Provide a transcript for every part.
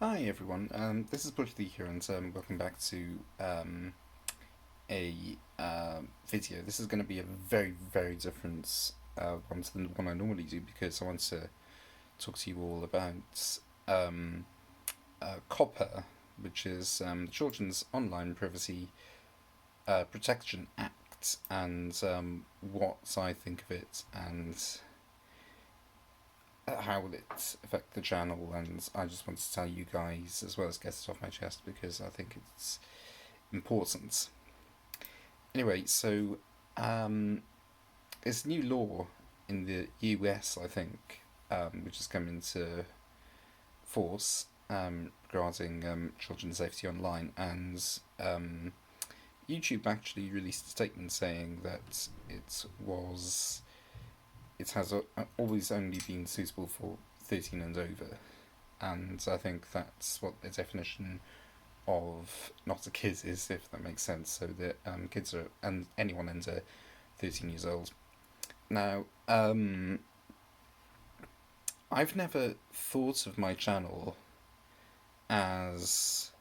Hi everyone, this is Buddy here, and welcome back to a video. This is going to be a very, very different one to the one I normally do because I want to talk to you all about COPPA, which is the Children's Online Privacy Protection Act, and what I think of it, and how will it affect the channel. And I just want to tell you guys, as well as get it off my chest, because I think it's important. Anyway, so there's a new law in the US, I think, which has come into force regarding children's safety online, and YouTube actually released a statement saying that it has always only been suitable for 13 and over, and I think that's what the definition of not a kid is, if that makes sense. So that kids are, and anyone under 13 years old. Now, I've never thought of my channel as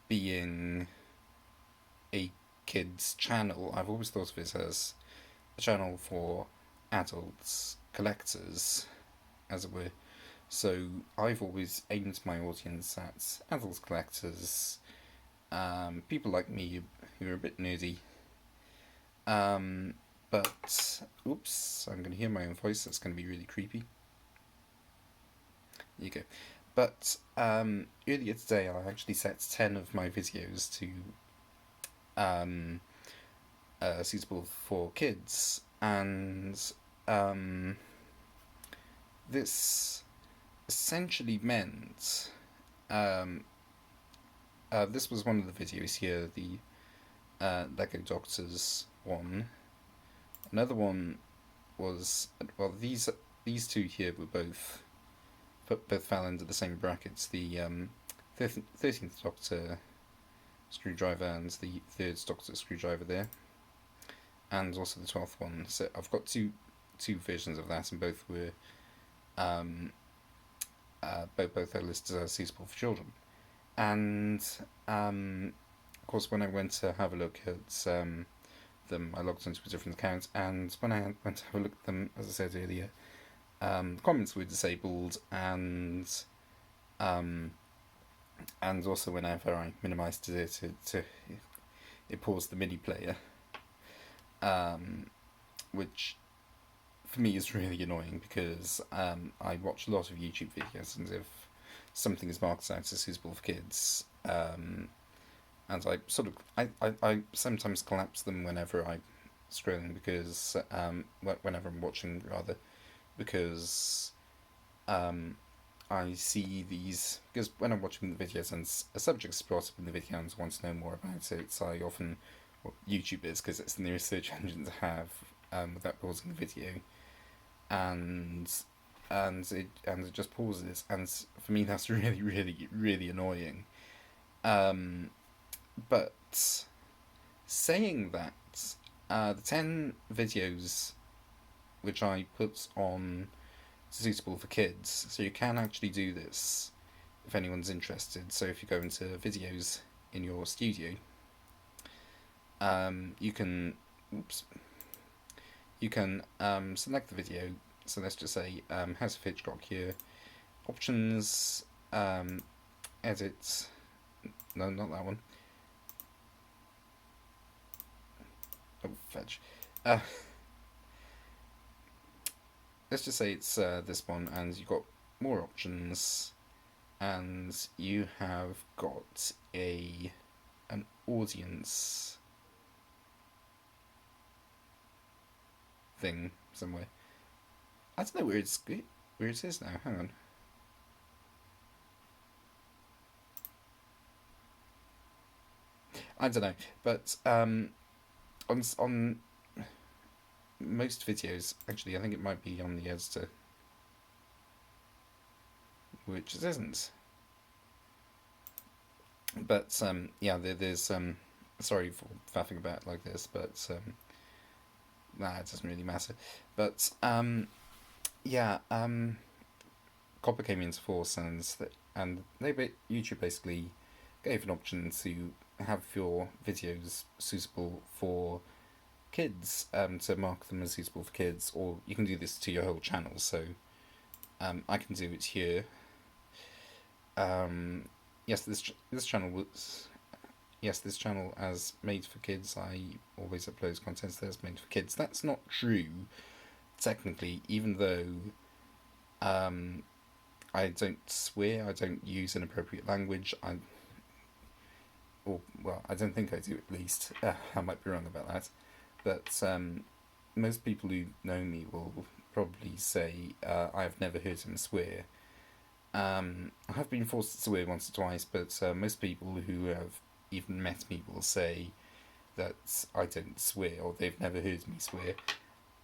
being a kids channel. I've always thought of it as a channel for adults collectors, as it were. So I've always aimed my audience at adult collectors, people like me who are a bit nerdy. But oops, I'm going to hear my own voice. That's going to be really creepy. There you go. But earlier today, I actually set 10 of my videos to um, suitable for kids, and this essentially meant this was one of the videos here, the Lego Doctors one. Another one was, well, these two here were both fell into the same brackets. The 13th Doctor screwdriver and the 3rd Doctor screwdriver there, and also the 12th one. So I've got two versions of that, and both were both are listed as suitable for children. And of course, when I went to have a look at them, I logged into a different account, and when I went to have a look at them, as I said earlier, the comments were disabled, um, and also whenever I minimised it, it paused the mini player, which for me is really annoying because I watch a lot of YouTube videos, and if something is marked out as suitable for kids, and I sometimes collapse them whenever I'm scrolling, because whenever I'm watching, rather, because I see these, because when I'm watching the videos and a subject is brought up in the video and I want to know more about it, I often, well, YouTube is, because it's the nearest search engine to have, without pausing the video, and it just pauses, and for me that's really, really, really annoying. But saying that, the 10 videos which I put on suitable for kids, so you can actually do this if anyone's interested. So if you go into videos in your studio, you can select the video. So let's just say House of Hitchcock here, options, edit, no, not that one, oh fetch, let's just say it's this one, and you've got more options, and you have got an audience thing somewhere. I don't know where it is now. Hang on. I don't know, but on most videos, actually, I think it might be on the editor, which it isn't. But yeah, there's sorry for faffing about like this, but nah, it doesn't really matter. But yeah, COPPA came into force, YouTube basically gave an option to have your videos suitable for kids, to mark them as suitable for kids, or you can do this to your whole channel. So I can do it here. Um, yes, this channel was this channel as made for kids. I always upload content that's made for kids. That's not true, technically, even though I don't swear, I don't use inappropriate language. I don't think I do, at least. I might be wrong about that. But most people who know me will probably say I have never heard him swear. I have been forced to swear once or twice, but most people who have even met me will say that I don't swear, or they've never heard me swear.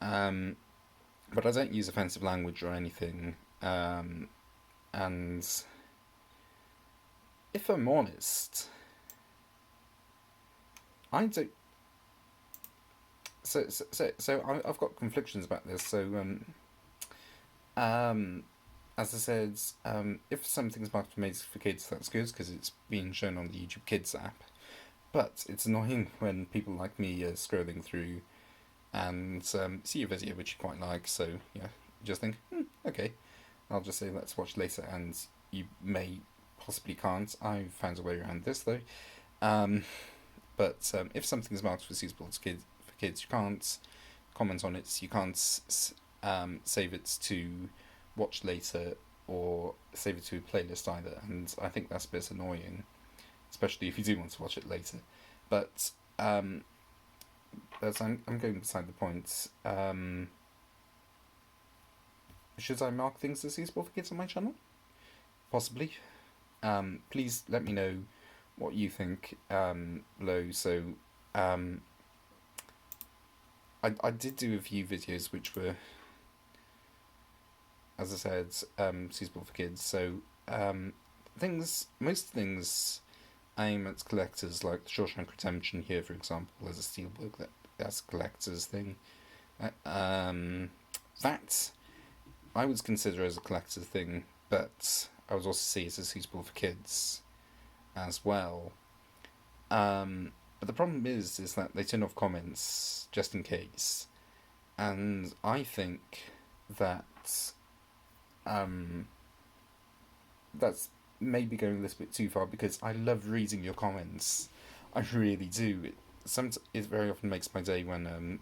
But I don't use offensive language or anything. And if I'm honest, I don't. So I've got conflictions about this. So as I said, if something's marked for made for kids, that's good because it's being shown on the YouTube Kids app. But it's annoying when people like me are scrolling through and see a video which you quite like. So yeah, you just think, okay, I'll just say let's watch later, and you may possibly can't. I've found a way around this though. But if something's marked for suitable for kids, you can't comment on it. You can't save it to watch later or save it to a playlist either. And I think that's a bit annoying, especially if you do want to watch it later. But as I'm going beside the point. Should I mark things as suitable for kids on my channel? Possibly. Please let me know what you think below. So I did do a few videos which were, as I said, suitable for kids. So most things aim at collectors, like the Shawshank Redemption here, for example, as a steelbook. That's a collector's thing. That I would consider as a collector's thing, but I would also see it as suitable for kids as well. But the problem is that they turn off comments just in case, and I think that that's maybe going a little bit too far, because I love reading your comments. I really do. It very often makes my day when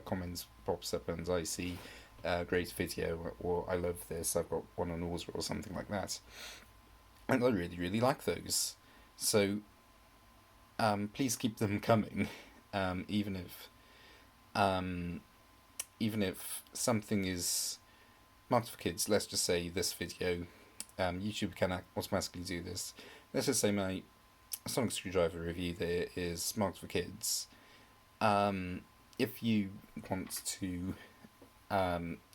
comments pops up and I see great video, or I love this, I've got one on order, or something like that. And I really, really like those. So please keep them coming, even if something is marked for kids. Let's just say this video, YouTube can automatically do this. Let's just say my sonic screwdriver review there is marked for kids. If you want to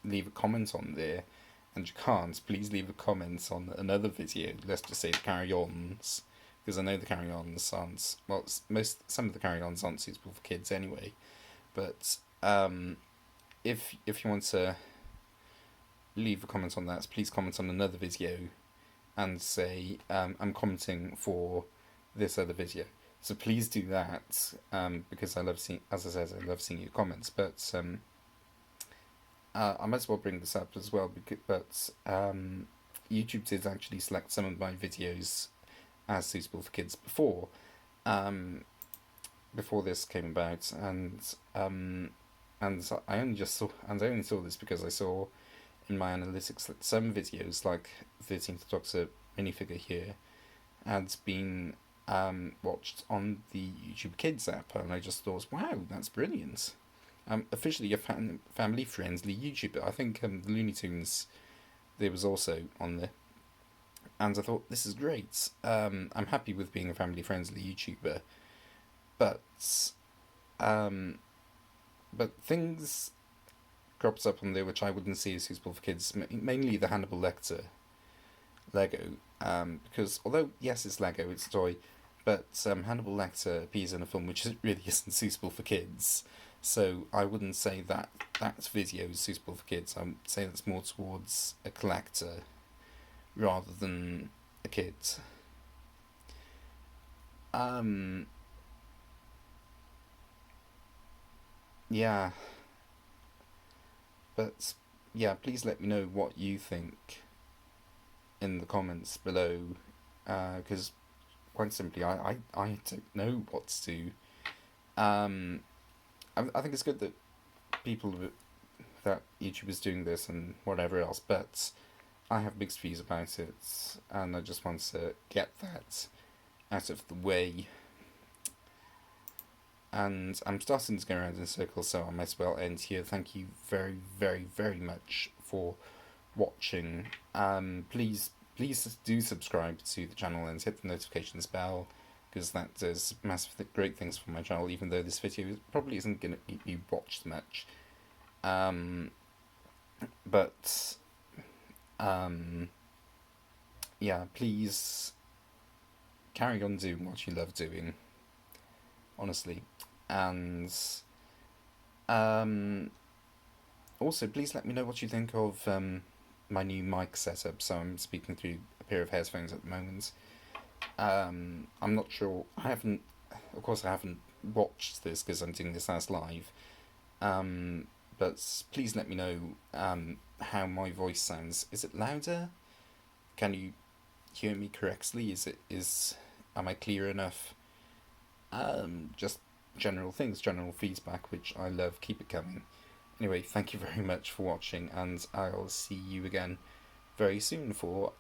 leave a comment on there and you can't, please leave a comment on another video. Let's just say the carry-ons, because I know the carry-ons aren't, well, some of the carry-ons aren't suitable for kids anyway. But if you want to leave a comment on that, please comment on another video and say I'm commenting for this other video. So please do that, because I love seeing, as I said, I love seeing your comments. But I might as well bring this up as well, but YouTube did actually select some of my videos as suitable for kids before this came about, and I only saw this because I saw in my analytics that some videos, like 13th Doctor minifigure here, had been watched on the YouTube Kids app, and I just thought, wow, that's brilliant. Officially a family-friendly YouTuber. I think the Looney Tunes, there was also on there, and I thought, this is great. I'm happy with being a family-friendly YouTuber, but things crops up on there which I wouldn't see as suitable for kids. Mainly the Hannibal Lecter Lego, because although yes, it's Lego, it's a toy, but Hannibal Lecter appears in a film which really isn't suitable for kids. So I wouldn't say that video is suitable for kids. I would say that's more towards a collector. rather than a kid. Um, yeah, but yeah, please let me know what you think in the comments below, because quite simply, I don't know what to do. Um, I think it's good that people that YouTube is doing this and whatever else, but I have mixed views about it, and I just want to get that out of the way. And I'm starting to go around in circles, so I might as well end here. Thank you very, very, very much for watching. Please do subscribe to the channel and hit the notifications bell, because that does massive great things for my channel. Even though this video probably isn't going to keep you watched much, um, but yeah, please carry on doing what you love doing, honestly, and um, also please let me know what you think of my new mic setup. So I'm speaking through a pair of headphones at the moment. I'm not sure. Of course, I haven't watched this because I'm doing this as live. Um, but please let me know how my voice sounds. Is it louder? Can you hear me correctly? Am I clear enough? Just general things, general feedback, which I love. Keep it coming. Anyway, thank you very much for watching, and I'll see you again very soon for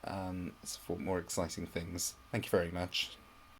more exciting things. Thank you very much.